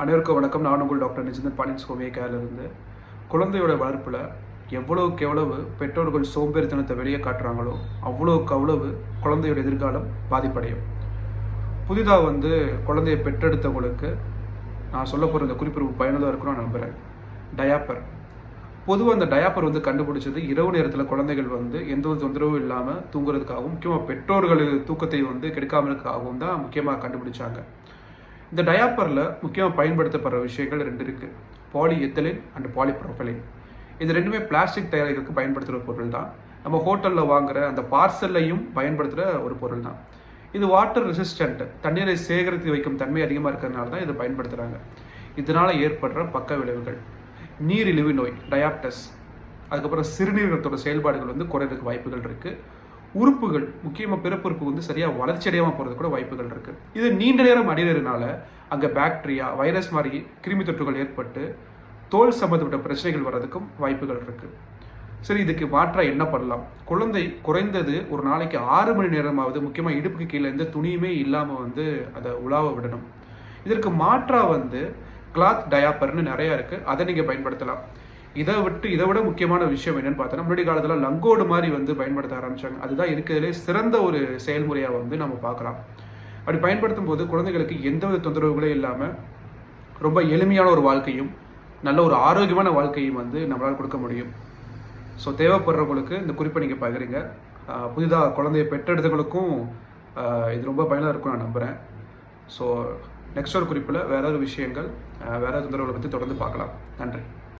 அனைவருக்கும் வணக்கம். நான் உங்கள் டாக்டர் நிஜந்தன் பாலின்ஸ் ஹோமியோகேரிலிருந்து. குழந்தையோட வளர்ப்பில் எவ்வளவுக்கு எவ்வளவு பெற்றோர்கள் சோம்பேறித்தனத்தை வெளியே காட்டுறாங்களோ அவ்வளோக்கு அவ்வளவு குழந்தையோட எதிர்காலம் பாதிப்படையும். புதிதாக குழந்தையை பெற்றெடுத்தவங்களுக்கு நான் சொல்ல போகிற இந்த குறிப்பிற்கு பயனுள்ளதாக இருக்குன்னு நான் நம்புகிறேன். டயாப்பர். பொதுவாக அந்த டயாப்பர் கண்டுபிடிச்சது இரவு நேரத்தில் குழந்தைகள் எந்த ஒரு தொந்தரவும் இல்லாமல் தூங்குறதுக்காகவும், முக்கியமாக பெற்றோர்கள் தூக்கத்தை கெடுக்காமலுக்காகவும் தான் முக்கியமாக கண்டுபிடிச்சாங்க. இந்த டயாப்பரில் முக்கியமாக பயன்படுத்தப்படுற விஷயங்கள் 2 இருக்குது. Polyethylene and polypropylene. இது ரெண்டுமே பிளாஸ்டிக் தயாரிக்கிறதுக்கு பயன்படுத்துகிற பொருள் தான். நம்ம ஹோட்டலில் வாங்குகிற அந்த பார்சல்லையும் பயன்படுத்துகிற ஒரு பொருள் தான். இது வாட்டர் ரெசிஸ்டன்ட், தண்ணீரை சேகரித்து வைக்கும் தன்மை அதிகமாக இருக்கிறதுனால தான் இதை பயன்படுத்துகிறாங்க. இதனால் ஏற்படுற பக்க விளைவுகள்: நீரிழிவு நோய், டயாபெட்டிஸ், அதுக்கப்புறம் சிறுநீரகத்தோட செயல்பாடுகள் குறையிறதுக்கு வாய்ப்புகள் இருக்குது. உறுப்புகள், முக்கியமாக பிறப்புறுப்பு சரியாக வளர்ச்சி அடையாமல் போகிறது கூட வாய்ப்புகள் இருக்குது. இது நீண்ட நேரம் அடையிறதுனால அங்கே பாக்டீரியா, வைரஸ் மாதிரி கிருமி தொற்றுகள் ஏற்பட்டு தோல் சம்மந்தப்பட்ட பிரச்சனைகள் வர்றதுக்கும் வாய்ப்புகள் இருக்குது. சரி, இதுக்கு மாற்றாக என்ன பண்ணலாம்? குழந்தை குறைந்தது ஒரு நாளைக்கு 6 மணி நேரமாவது முக்கியமாக இடுப்புக்கு கீழே எந்த துணியுமே இல்லாமல் அதை உலாவ விடணும். இதற்கு மாற்றாக கிளாத் டயாப்பர்னு நிறையா இருக்குது, அதை நீங்கள் பயன்படுத்தலாம். இதை விட முக்கியமான விஷயம் என்னன்னு பார்த்தோன்னா, முன்னாடி காலத்தில் லங்கோடு மாதிரி பயன்படுத்த ஆரம்பித்தாங்க. அதுதான் இருக்கிறதுலே சிறந்த ஒரு செயல்முறையாக நம்ம பார்க்கலாம். அப்படி பயன்படுத்தும் போது குழந்தைகளுக்கு எந்தவித தொந்தரவுகளே இல்லாமல் ரொம்ப எளிமையான ஒரு வாழ்க்கையும் நல்ல ஒரு ஆரோக்கியமான வாழ்க்கையும் நம்மளால் கொடுக்க முடியும். ஸோ தேவைப்படுறவங்களுக்கு இந்த குறிப்பை நீங்கள் பகிருங்க. புதிதாக குழந்தையை பெற்றெடுத்தவங்களுக்கும் இது ரொம்ப பயனுள்ளதாக இருக்கும் நான் நம்புகிறேன். ஸோ நெக்ஸ்ட் ஒரு குறிப்பில் வேற ஒரு விஷயங்கள், வேற தொந்தரவுகளை பற்றி தொடர்ந்து பார்க்கலாம். நன்றி.